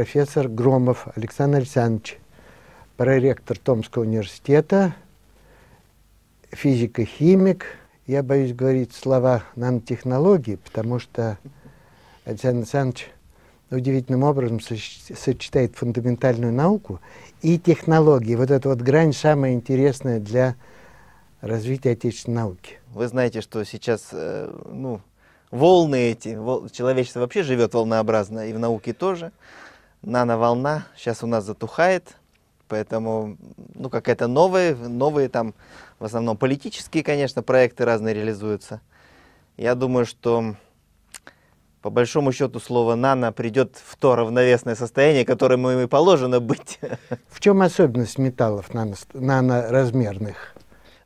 профессор Громов Александр Александрович, проректор Томского университета, физико-химик. Я боюсь говорить слова нанотехнологии, потому что Александр Александрович удивительным образом сочетает фундаментальную науку и технологии. Вот эта вот грань самая интересная для развития отечественной науки. Вы знаете, что сейчас волны эти, человечество вообще живет волнообразно, и в науке тоже. Нановолна сейчас у нас затухает, поэтому какая-то новые там, в основном политические, конечно, проекты разные реализуются. Я думаю, что по большому счету слово «нано» придет в то равновесное состояние, которому им и положено быть. В чем особенность металлов наноразмерных?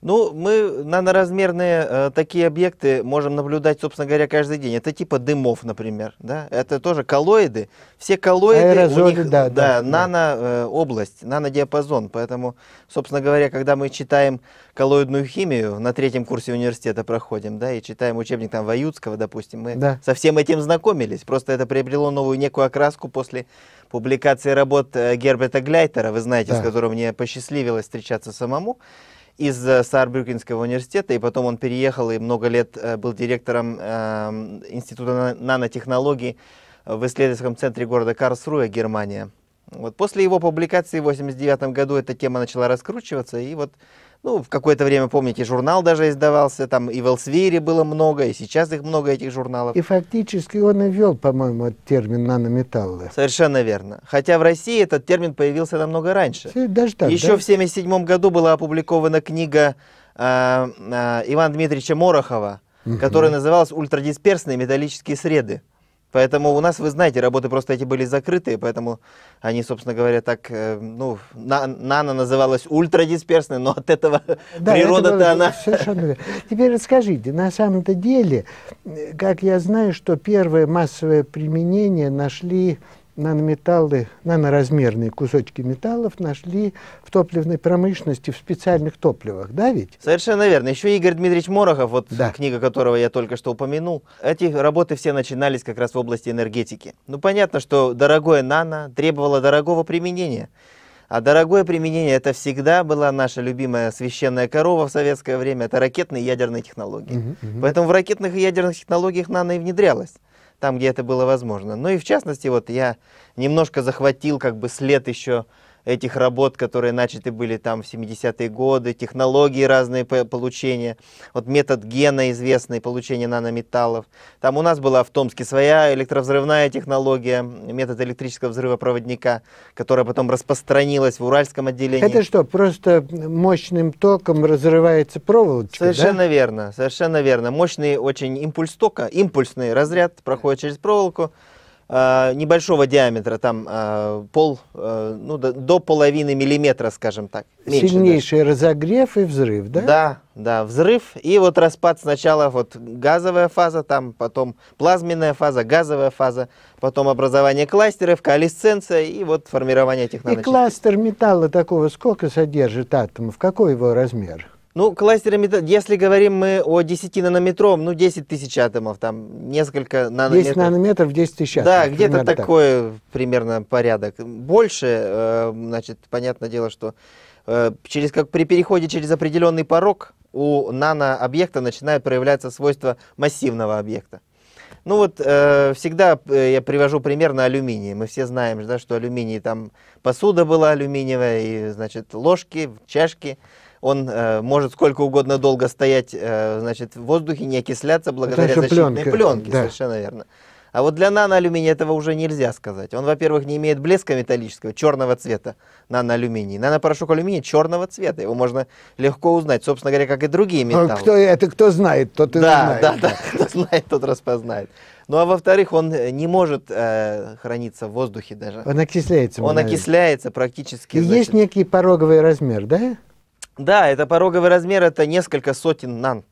Мы наноразмерные такие объекты можем наблюдать, собственно говоря, каждый день. Это типа дымов, например. Да? Это тоже коллоиды. Все коллоиды, аэрозоли, у них нано-область, нанодиапазон. Поэтому, собственно говоря, когда мы читаем коллоидную химию, на 3-м курсе университета проходим, да, и читаем учебник там Ваюцкого, допустим, мы со всем этим знакомились. Просто это приобрело новую некую окраску после публикации работ Герберта Гляйтера, вы знаете, с которым мне посчастливилось встречаться самому, из Саарбрюкенского университета, и потом он переехал и много лет был директором Института нанотехнологий в исследовательском центре города Карлсруэ, Германия. Вот после его публикации в 1989 году эта тема начала раскручиваться, и вот в какое-то время, помните, журнал даже издавался, там и в Элсвире было много, и сейчас их много, этих журналов. И фактически он и ввел, по-моему, термин нанометаллы. Совершенно верно. Хотя в России этот термин появился намного раньше. Даже так, еще в 1977 году была опубликована книга Ивана Дмитриевича Морохова, которая называлась «Ультрадисперсные металлические среды». Поэтому у нас, вы знаете, работы просто эти были закрытые, поэтому они, собственно говоря, так, нано называлась ультрадисперсной, но от этого природа-то она... Совершенно верно. Теперь расскажите, на самом-то деле, как я знаю, что первое массовое применение нашли нанометаллы, наноразмерные кусочки металлов нашли в топливной промышленности, в специальных топливах, да ведь? Совершенно верно. Еще Игорь Дмитриевич Морохов, книга которого я только что упомянул, эти работы все начинались как раз в области энергетики. Понятно, что дорогое нано требовало дорогого применения. А дорогое применение — это всегда была наша любимая священная корова в советское время, это ракетные и ядерные технологии. Поэтому в ракетных и ядерных технологиях нано и внедрялось там, где это было возможно. Ну и в частности, я немножко захватил след еще этих работ, которые начаты были там в 70-е годы, технологии разные получения, метод Гена известный, получение нанометаллов. Там у нас была в Томске своя электровзрывная технология, метод электрического взрыва проводника, которая потом распространилась в Уральском отделении. Это что, просто мощным током разрывается проволочка? Совершенно верно, совершенно верно. Мощный очень импульс тока, импульсный разряд проходит через проволоку, небольшого диаметра, там до половины миллиметра, скажем так. Меньше сильнейший разогрев и взрыв, да? Да, взрыв и распад сначала газовая фаза, там потом плазменная фаза, газовая фаза, потом образование кластеров, коалесценция и формирование этих наночастиц. И кластер металла такого сколько содержит атомов? Какой его размер? Кластеры металла, если говорим мы о 10 нанометровом, 10 тысяч атомов, там несолько нанометров. 10 нанометров, 10 тысяч атомов. Да, где-то такой примерно порядок. Больше, понятное дело, что при переходе через определенный порог у нанообъекта начинают проявляться свойства массивного объекта. Всегда я привожу пример на алюминии. Мы все знаем, что алюминий, там посуда была алюминиевая, и, ложки, чашки. Он может сколько угодно долго стоять в воздухе, не окисляться благодаря защитной пленке. Да. Совершенно верно. А для наноалюминия этого уже нельзя сказать. Он, во-первых, не имеет блеска металлического, черного цвета наноалюминий. Нанопорошок алюминия черного цвета. Его можно легко узнать, собственно говоря, как и другие металлы. Кто знает, тот и узнает. Да, кто знает, тот распознает. А во-вторых, он не может храниться в воздухе даже. Он окисляется. Он окисляется практически. И есть некий пороговый размер, да? Да, это пороговый размер, это несколько сотен нан.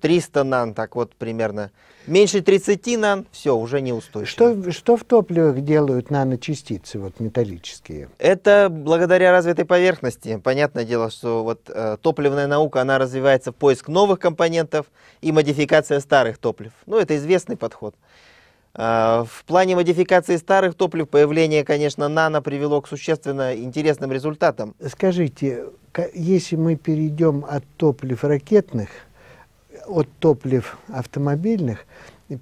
300 нан, так примерно. Меньше 30 нан, все, уже неустойчиво. Что в топливах делают наночастицы, металлические? Это благодаря развитой поверхности. Понятное дело, что топливная наука, она развивается в поиск новых компонентов и модификация старых топлив. Это известный подход. В плане модификации старых топлив появление, конечно, нано привело к существенно интересным результатам. Скажите, если мы перейдем от топлив ракетных, от топлив автомобильных,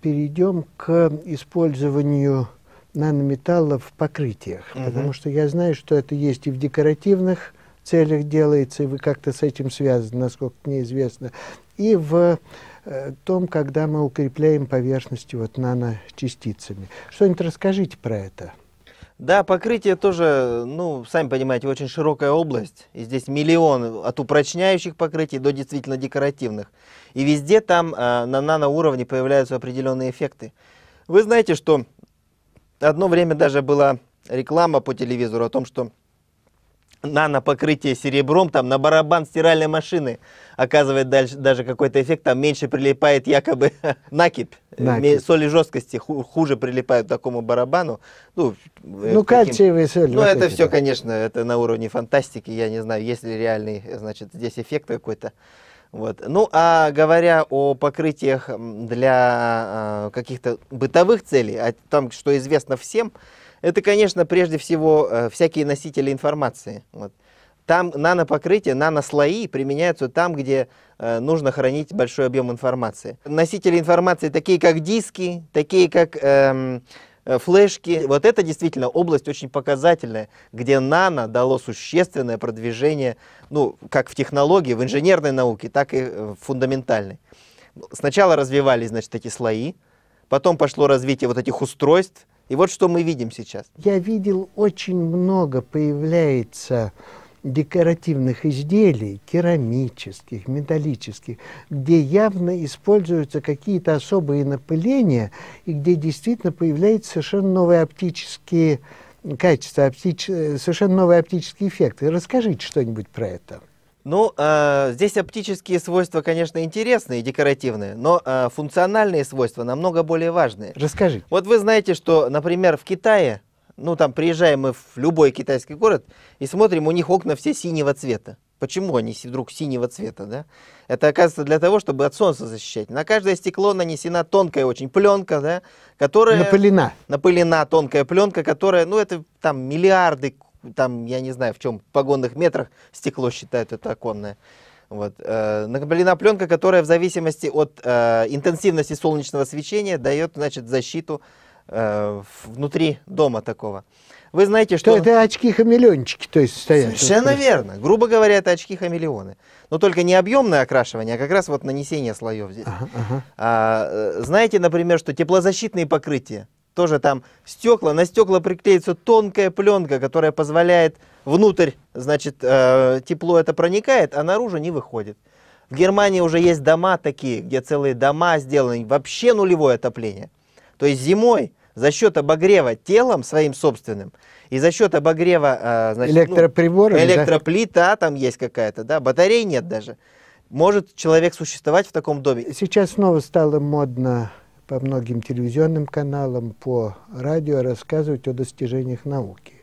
перейдем к использованию нанометаллов в покрытиях, потому что я знаю, что это есть и в декоративных целях делается, и вы как-то с этим связаны, насколько мне известно, и в том, когда мы укрепляем поверхности вот наночастицами. Что-нибудь расскажите про это. Да, покрытие тоже, ну, сами понимаете, очень широкая область. И здесь миллион от упрочняющих покрытий до действительно декоративных. И везде там на наноуровне появляются определенные эффекты. Вы знаете, что одно время даже была реклама по телевизору о том, что нанопокрытие серебром там на барабан стиральной машины оказывает даже какой-то эффект, там меньше прилипает якобы накипь. Соли жесткости хуже прилипают к такому барабану. Ну, кальциевые соли. Ну, это все, конечно, это на уровне фантастики. Я не знаю, есть ли реальный, значит, здесь эффект какой-то. Вот. Ну, а говоря о покрытиях для каких-то бытовых целей, а там, что известно всем, это, конечно, прежде всего всякие носители информации. Вот. Там нанопокрытие, нанослои применяются там, где нужно хранить большой объем информации. Носители информации такие, как диски, такие, как флешки. Вот это действительно область очень показательная, где нано дало существенное продвижение, ну, как в технологии, в инженерной науке, так и в фундаментальной. Сначала развивались, значит, эти слои, потом пошло развитие вот этих устройств, и вот что мы видим сейчас. Я видел, очень много появляется декоративных изделий, керамических, металлических, где явно используются какие-то особые напыления, и где действительно появляются совершенно новые оптические качества, совершенно новые оптические эффекты. Расскажите что-нибудь про это. Ну, здесь оптические свойства, конечно, интересные и декоративные, но функциональные свойства намного более важные. Расскажите. Вот вы знаете, что, например, в Китае, ну, там приезжаем мы в любой китайский город и смотрим, у них окна все синего цвета. Почему они вдруг синего цвета, да? Это, оказывается, для того, чтобы от солнца защищать. На каждое стекло нанесена тонкая очень пленка, да, которая... Напылена тонкая пленка, которая, ну, это там миллиарды, там, я не знаю, в чем погонных метрах стекло считают, это оконное. Вот. Напылена пленка, которая в зависимости от интенсивности солнечного свечения дает, значит, защиту внутри дома такого. Вы знаете, что... Это очки-хамелеончики, то есть стоят. Совершенно верно. Грубо говоря, это очки-хамелеоны. Но только не объемное окрашивание, а как раз вот нанесение слоев здесь. Знаете, например, что теплозащитные покрытия, тоже там стекла, на стекла приклеится тонкая пленка, которая позволяет внутрь, значит, тепло это проникает, а наружу не выходит. В Германии уже есть дома такие, где целые дома сделаны, вообще нулевое отопление. То есть зимой за счет обогрева телом своим собственным и за счет обогрева, значит, электроприборов, электроплита там есть какая-то, да, батарей нет даже. Может человек существовать в таком доме? Сейчас снова стало модно по многим телевизионным каналам, по радио рассказывать о достижениях науки.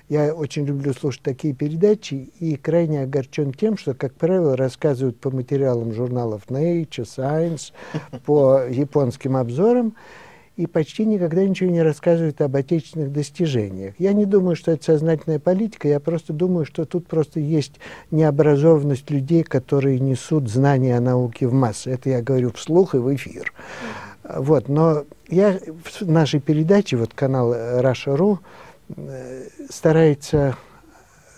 Я очень люблю слушать такие передачи и крайне огорчен тем, что, как правило, рассказывают по материалам журналов Nature, Science, по японским обзорам, и почти никогда ничего не рассказывают об отечественных достижениях. Я не думаю, что это сознательная политика, я просто думаю, что тут просто есть необразованность людей, которые несут знания о науке в массы. Это я говорю вслух и в эфир. Вот, но я в нашей передаче, вот канал Russia.ru, старается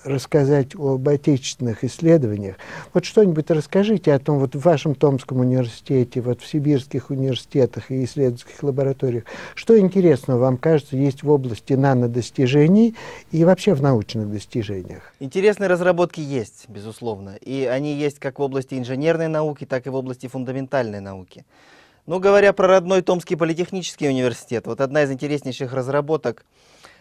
рассказать об отечественных исследованиях. Вот что-нибудь расскажите о том, вот в вашем Томском университете, вот в сибирских университетах и исследовательских лабораториях, что интересного вам кажется есть в области нанодостижений и вообще в научных достижениях? Интересные разработки есть, безусловно, и они есть как в области инженерной науки, так и в области фундаментальной науки. Ну, говоря про родной Томский политехнический университет, вот одна из интереснейших разработок –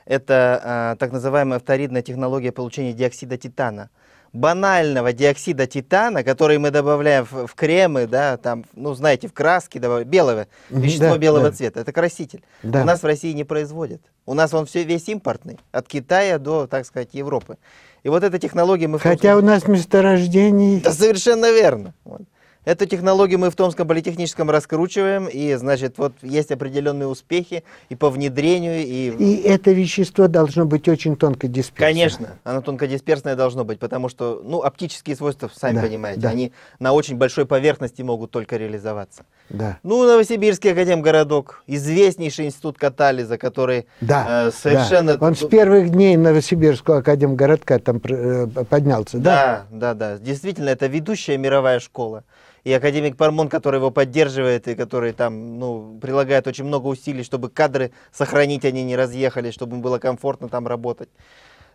это так называемая фторидная технология получения диоксида титана. Банального диоксида титана, который мы добавляем в кремы, да, там, ну, знаете, в краски, белого, вещество белого цвета. Это краситель. У нас в России не производят. У нас он весь импортный, от Китая до, так сказать, Европы. И вот эта технология мы... Хотя у нас месторождений... Да, совершенно верно. Вот. Эту технологию мы в Томском политехническом раскручиваем, и, значит, вот есть определенные успехи и по внедрению, И это вещество должно быть очень тонкодисперсное. Конечно, оно тонкодисперсное должно быть, потому что, ну, оптические свойства, сами понимаете, они на очень большой поверхности могут только реализоваться. Да. Ну, Новосибирский академгородок, известнейший институт катализа, который совершенно... Он с первых дней Новосибирского академгородка там поднялся, да? Да. Действительно, это ведущая мировая школа. И академик Пармон, который его поддерживает, и который там, ну, прилагает очень много усилий, чтобы кадры сохранить, они не разъехались, чтобы им было комфортно там работать.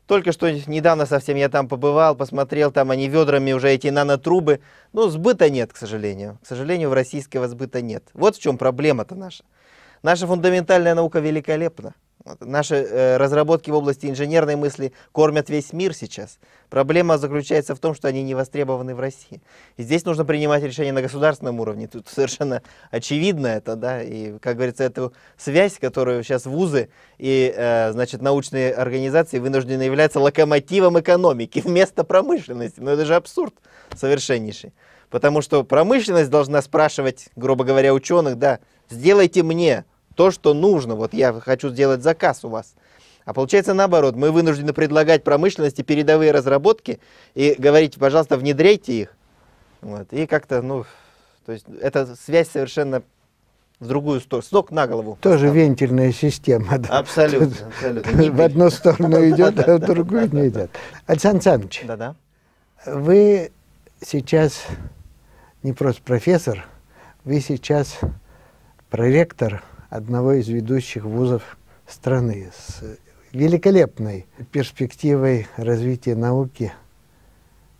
Только что недавно совсем я там побывал, посмотрел, там они ведрами уже эти нанотрубы. Ну, сбыта нет, к сожалению. К сожалению, российского сбыта нет. Вот в чем проблема-то наша. Наша фундаментальная наука великолепна. Вот. Наши разработки в области инженерной мысли кормят весь мир сейчас. Проблема заключается в том, что они не востребованы в России. И здесь нужно принимать решения на государственном уровне. Тут совершенно очевидно это, да. И, как говорится, эту связь, которую сейчас вузы и, значит, научные организации вынуждены являться локомотивом экономики вместо промышленности. Но это же абсурд совершеннейший. Потому что промышленность должна спрашивать, грубо говоря, ученых, да, сделайте мне то, что нужно, вот я хочу сделать заказ у вас. А получается наоборот, мы вынуждены предлагать промышленности передовые разработки и говорить, пожалуйста, внедряйте их. Вот. И как-то, ну, то есть эта связь совершенно в другую сторону, с ног на голову. Тоже вентильная система. Да? Абсолютно. В одну сторону идет, а в другую не идет. Александр Александрович, вы сейчас не просто профессор, вы сейчас проректор одного из ведущих вузов страны с великолепной перспективой развития науки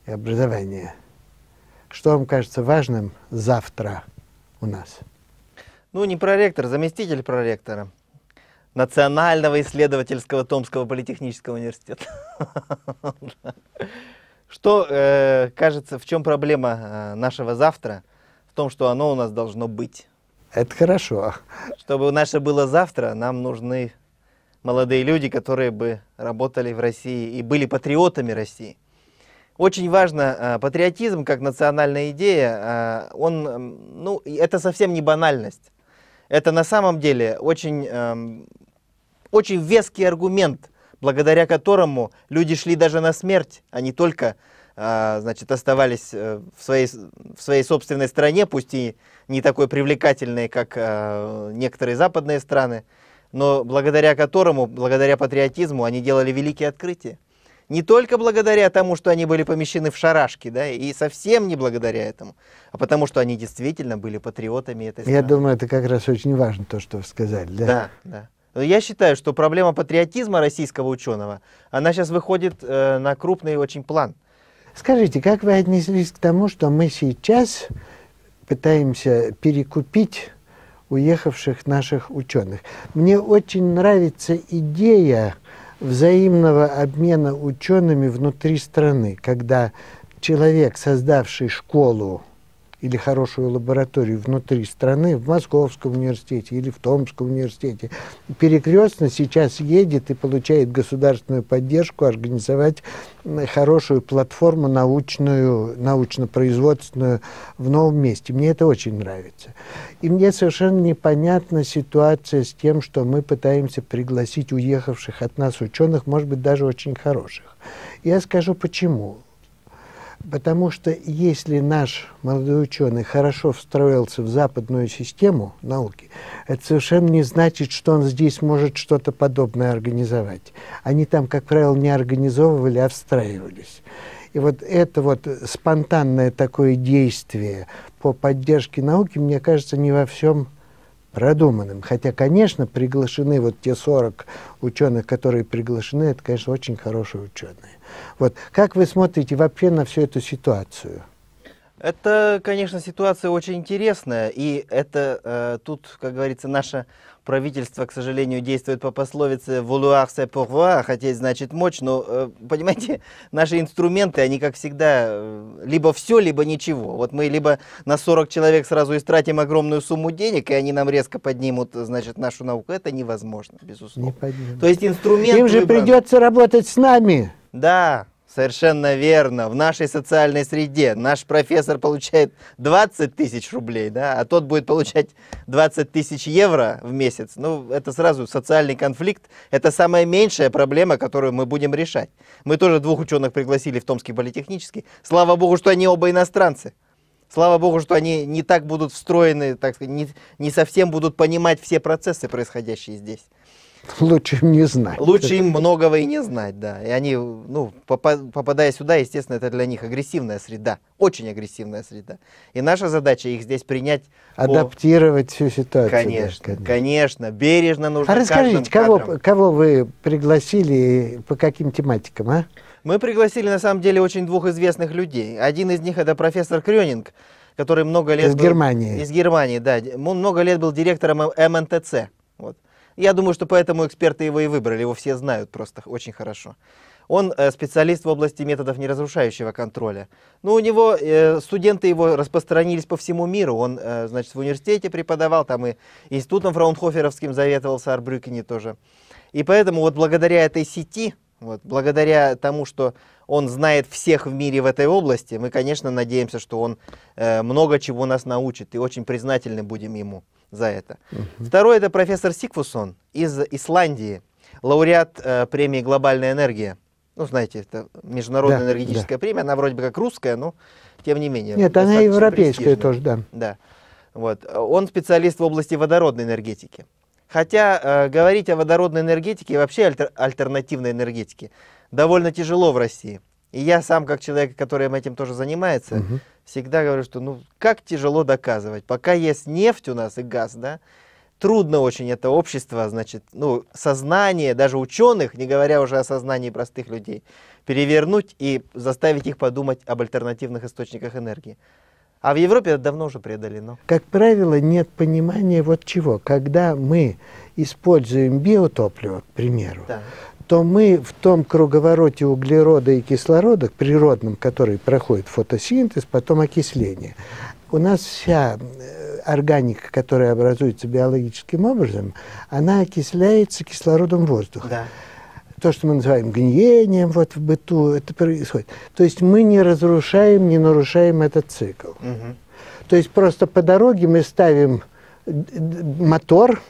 и образования. Что вам кажется важным завтра у нас? Ну, не проректор, заместитель проректора Национального исследовательского Томского политехнического университета. Что кажется, в чем проблема нашего завтра? В том, что оно у нас должно быть. Это хорошо. Чтобы наше было завтра, нам нужны молодые люди, которые бы работали в России и были патриотами России. Очень важно, патриотизм как национальная идея, ну, это совсем не банальность. Это на самом деле очень, очень веский аргумент, благодаря которому люди шли даже на смерть, а не только, значит, оставались в своей собственной стране, пусть и не такой привлекательной, как некоторые западные страны, но благодаря которому, благодаря патриотизму, они делали великие открытия. Не только благодаря тому, что они были помещены в шарашки, да, и совсем не благодаря этому, а потому что они действительно были патриотами этой страны. Я думаю, это как раз очень важно, то, что вы сказали. Да. Я считаю, что проблема патриотизма российского ученого, она сейчас выходит на крупный очень план. Скажите, как вы отнеслись к тому, что мы сейчас пытаемся перекупить уехавших наших ученых? Мне очень нравится идея взаимного обмена учеными внутри страны, когда человек, создавший школу или хорошую лабораторию внутри страны, в Московском университете или в Томском университете, перекрестно сейчас едет и получает государственную поддержку организовать хорошую платформу научно-производственную в новом месте. Мне это очень нравится. И мне совершенно непонятна ситуация с тем, что мы пытаемся пригласить уехавших от нас ученых, может быть, даже очень хороших. Я скажу почему. Потому что если наш молодой ученый хорошо встроился в западную систему науки, это совершенно не значит, что он здесь может что-то подобное организовать. Они там, как правило, не организовывали, а встраивались. И вот это вот спонтанное такое действие по поддержке науки, мне кажется, не во всем продуманным. Хотя, конечно, приглашены вот те 40 ученых, которые приглашены, это, конечно, очень хорошие ученые. Вот. Как вы смотрите вообще на всю эту ситуацию? Это, конечно, ситуация очень интересная, и это тут, как говорится, наше правительство, к сожалению, действует по пословице «vouloir c'est pouvoir», хотеть значит мочь, но, понимаете, наши инструменты, они, как всегда, либо все, либо ничего. Вот мы либо на 40 человек сразу истратим огромную сумму денег, и они нам резко поднимут, значит, нашу науку. Это невозможно, безусловно. Не поднимут. То есть инструмент им же выбран. Придется работать с нами. Да, Совершенно верно. В нашей социальной среде наш профессор получает 20 тысяч рублей, да, а тот будет получать 20 тысяч евро в месяц. Ну, это сразу социальный конфликт. Это самая меньшая проблема, которую мы будем решать. Мы тоже 2 ученых пригласили в Томский политехнический. Слава богу, что они оба иностранцы. Слава богу, что они не так будут встроены, так сказать, не совсем будут понимать все процессы, происходящие здесь. Лучше им не знать. Лучше им многого и не знать, да. И они, ну, попадая сюда, естественно, это для них агрессивная среда, очень агрессивная среда. И наша задача их здесь принять. Адаптировать всю ситуацию. Конечно, да, конечно. Бережно нужно. А расскажите, кого вы пригласили, по каким тематикам, а? Мы пригласили, на самом деле, очень 2 известных людей. Один из них это профессор Крёнинг, который много лет... Из Германии. Из Германии, да. Он много лет был директором МНТЦ. Вот. Я думаю, что поэтому эксперты его и выбрали, его все знают просто очень хорошо. Он специалист в области методов неразрушающего контроля. Ну, у него, студенты его распространились по всему миру. Он, значит, в университете преподавал, там и институтом фраунхоферовским заведовался, Арбрюкене тоже. И поэтому вот благодаря этой сети, вот, благодаря тому, что он знает всех в мире в этой области, мы, конечно, надеемся, что он много чего нас научит, и очень признательны будем ему за это. Второй это профессор Сигфуссон из Исландии, лауреат премии «Глобальная энергия». Ну, знаете, это международная энергетическая премия, она вроде бы как русская, но тем не менее. Нет, она европейская тоже, да. Да. Вот. Он специалист в области водородной энергетики. Хотя говорить о водородной энергетике и вообще альтернативной энергетике довольно тяжело в России. И я сам, как человек, который этим тоже занимается, всегда говорю, что ну как тяжело доказывать. Пока есть нефть у нас и газ, да, трудно очень это общество, значит, ну, сознание, даже ученых, не говоря уже о сознании простых людей, перевернуть и заставить их подумать об альтернативных источниках энергии. А в Европе это давно уже преодолено. Как правило, нет понимания вот чего. Когда мы используем биотопливо, к примеру, да, то мы в том круговороте углерода и кислорода, природном, который проходит фотосинтез, потом окисление. У нас вся органика, которая образуется биологическим образом, она окисляется кислородом воздуха. Да. То, что мы называем гниением вот в быту, это происходит. То есть мы не разрушаем, не нарушаем этот цикл. То есть просто по дороге мы ставим мотор,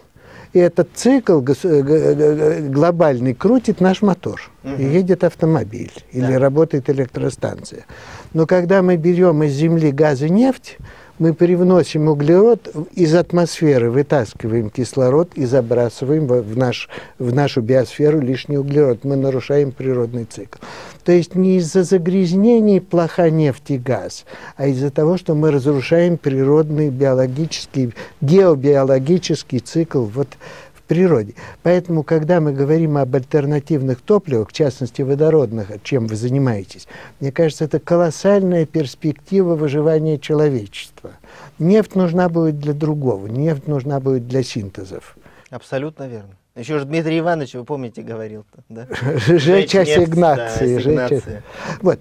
и этот цикл глобальный крутит наш мотор. И едет автомобиль или работает электростанция. Но когда мы берем из Земли газ и нефть, мы привносим углерод из атмосферы, вытаскиваем кислород и забрасываем в нашу биосферу лишний углерод. Мы нарушаем природный цикл. То есть не из-за загрязнений плоха нефть и газ, а из-за того, что мы разрушаем природный биологический, геобиологический цикл вот в природе. Поэтому, когда мы говорим об альтернативных топливах, в частности водородных, чем вы занимаетесь, мне кажется, это колоссальная перспектива выживания человечества. Нефть нужна будет для другого, нефть нужна будет для синтезов. Абсолютно верно. Еще же Дмитрий Иванович, вы помните, говорил-то, да? Сжечь ассигнации. Вот.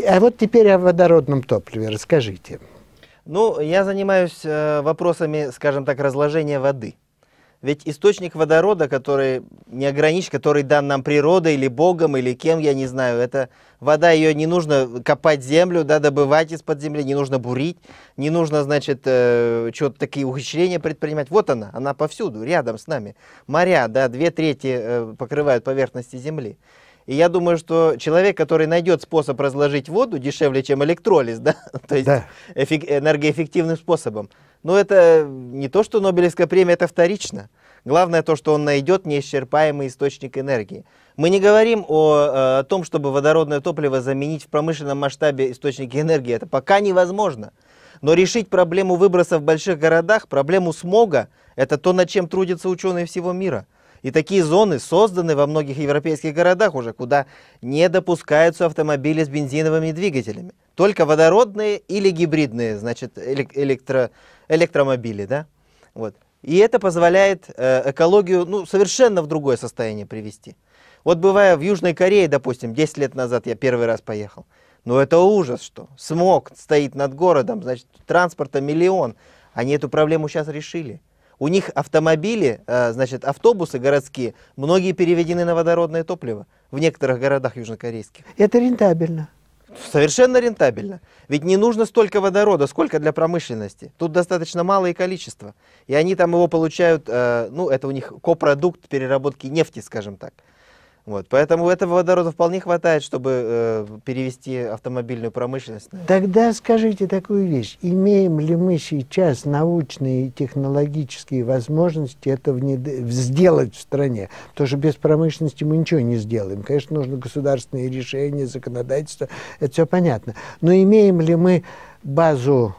А вот теперь о водородном топливе расскажите. Ну, я занимаюсь вопросами, скажем так, разложения воды. Ведь источник водорода, который не ограничен, который дан нам природой или Богом, или кем, я не знаю, это вода, ее не нужно копать землю, да, добывать из-под земли, не нужно бурить, не нужно, значит, что-то такие ухищрения предпринимать. Вот она повсюду, рядом с нами. Моря, да, 2/3 покрывают поверхности земли. И я думаю, что человек, который найдет способ разложить воду дешевле, чем электролиз, да, то есть энергоэффективным способом, но это не то, что Нобелевская премия, это вторично. Главное то, что он найдет неисчерпаемый источник энергии. Мы не говорим о том, чтобы водородное топливо заменить в промышленном масштабе источники энергии. Это пока невозможно. Но решить проблему выбросов в больших городах, проблему смога, это то, над чем трудятся ученые всего мира. И такие зоны созданы во многих европейских городах уже, куда не допускаются автомобили с бензиновыми двигателями. Только водородные или гибридные, значит, электромобили, да? Вот. И это позволяет экологию, ну, совершенно в другое состояние привести. Вот бывая в Южной Корее, допустим, 10 лет назад я первый раз поехал. Ну это ужас, что смог стоит над городом, значит, транспорта миллион. Они эту проблему сейчас решили. У них автомобили, значит, автобусы городские, многие переведены на водородное топливо. в некоторых городах южнокорейских. Это рентабельно. Совершенно рентабельно. Ведь не нужно столько водорода, сколько для промышленности. Тут достаточно малое количество. И они там его получают, ну, это у них копродукт переработки нефти, скажем так. Вот. Поэтому этого водорода вполне хватает, чтобы перевести автомобильную промышленность. Тогда скажите такую вещь. Имеем ли мы сейчас научные и технологические возможности это сделать в стране? Потому что без промышленности мы ничего не сделаем. Конечно, нужно государственные решения, законодательство. Это все понятно. Но имеем ли мы базу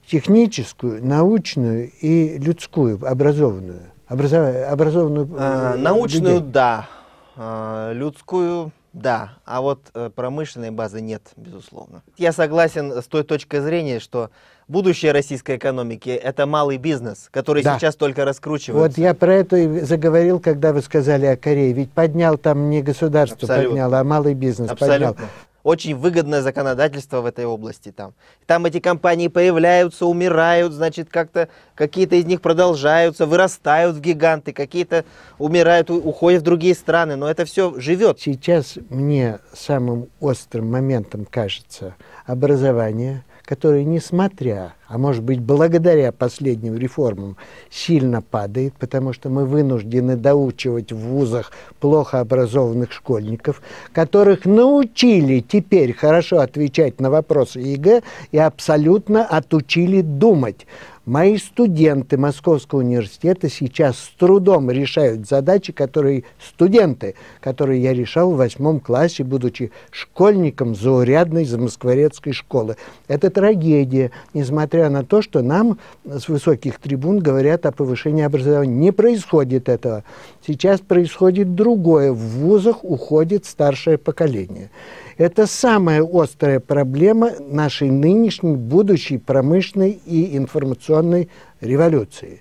техническую, научную и людскую, образованную? Научную, людей? Да. Людскую, да, а вот промышленной базы нет, безусловно. Я согласен с той точкой зрения, что будущее российской экономики – это малый бизнес, который сейчас только раскручивается. Вот я про это и заговорил, когда вы сказали о Корее. Ведь поднял там не государство подняло, а малый бизнес поднял. Очень выгодное законодательство в этой области там. Там эти компании появляются, умирают, значит, как-то какие-то из них продолжаются, вырастают в гиганты, какие-то умирают, уходят в другие страны, но это все живет. Сейчас мне самым острым моментом кажется образование, которое, несмотря, а может быть благодаря последним реформам, сильно падает, потому что мы вынуждены доучивать в вузах плохо образованных школьников, которых научили теперь хорошо отвечать на вопросы ЕГЭ и абсолютно отучили думать. Мои студенты Московского университета сейчас с трудом решают задачи, которые я решал в 8 классе, будучи школьником заурядной замоскворецкой школы. Это трагедия, несмотря на то, что нам с высоких трибун говорят о повышении образования. Не происходит этого. Сейчас происходит другое. В вузах уходит старшее поколение. Это самая острая проблема нашей нынешней, будущей промышленной и информационной революции.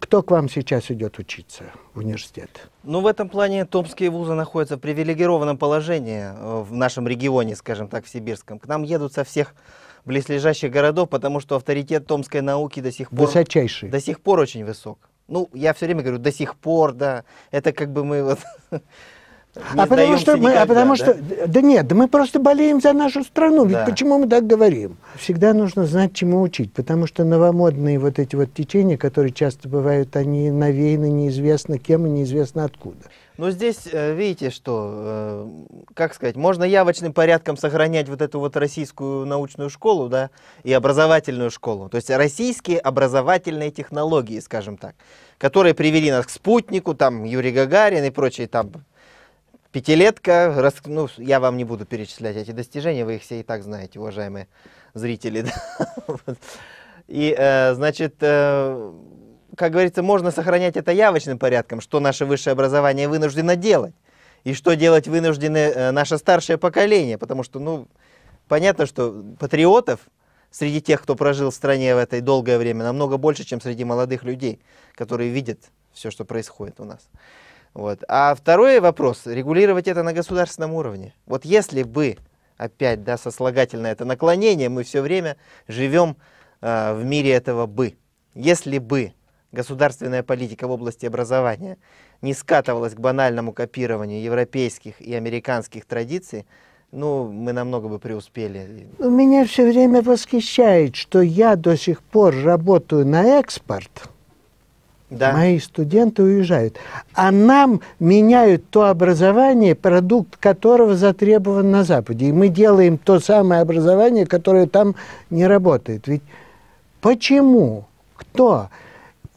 Кто к вам сейчас идет учиться в университет? Ну, в этом плане томские вузы находятся в привилегированном положении в нашем регионе, скажем так, в Сибирском. К нам едут со всех близлежащих городов, потому что авторитет томской науки до сих пор... Высочайший. До сих пор очень высок. Ну, я все время говорю, до сих пор, да. Это как бы мы вот... Потому что мы просто болеем за нашу страну. Ведь почему мы так говорим? Всегда нужно знать, чему учить, потому что новомодные вот эти вот течения, которые часто бывают, они навеяны неизвестно кем и неизвестно откуда. Но здесь, видите, что, как сказать, можно явочным порядком сохранять вот эту вот российскую научную школу, да, и образовательную школу. То есть российские образовательные технологии, скажем так, которые привели нас к спутнику, там, Юрий Гагарин и прочие там... Пятилетка, ну, я вам не буду перечислять эти достижения, вы их все и так знаете, уважаемые зрители. И, значит, как говорится, можно сохранять это явочным порядком, что наше высшее образование вынуждено делать, и что делать вынуждены наше старшее поколение, потому что, ну, понятно, что патриотов среди тех, кто прожил в стране в это долгое время, намного больше, чем среди молодых людей, которые видят все, что происходит у нас. Вот. А второй вопрос, регулировать это на государственном уровне. Вот если бы, опять, да, сослагательное это наклонение, мы все время живем в мире этого «бы». Если бы государственная политика в области образования не скатывалась к банальному копированию европейских и американских традиций, ну, мы намного бы преуспели. Меня все время восхищает, что я до сих пор работаю на экспорт. Да. Мои студенты уезжают. А нам меняют то образование, продукт которого затребован на Западе. И мы делаем то самое образование, которое там не работает. Ведь почему? Кто?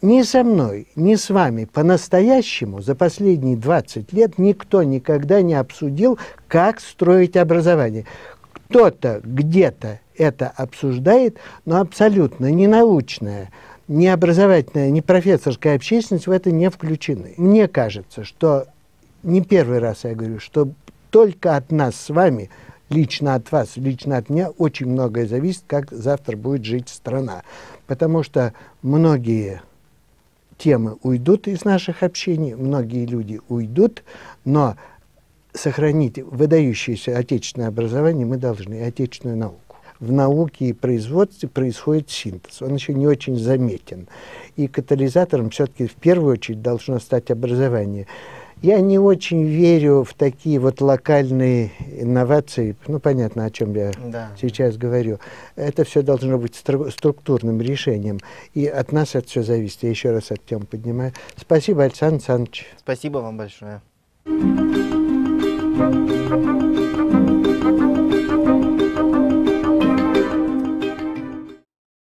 Ни со мной, ни с вами по-настоящему за последние 20 лет никто никогда не обсудил, как строить образование. Кто-то где-то это обсуждает, но абсолютно не научное, ни образовательная, ни профессорская общественность в это не включены. Мне кажется, что не первый раз я говорю, что только от нас с вами, лично от вас, лично от меня, очень многое зависит, как завтра будет жить страна. Потому что многие темы уйдут из наших общений, многие люди уйдут, но сохранить выдающееся отечественное образование мы должны, и отечественную науку. В науке и производстве происходит синтез. Он еще не очень заметен. И катализатором все-таки в первую очередь должно стать образование. Я не очень верю в такие вот локальные инновации. Ну, понятно, о чем я сейчас говорю. Это все должно быть структурным решением. И от нас это все зависит. Я еще раз эту тему поднимаю. Спасибо, Александр Александрович. Спасибо вам большое.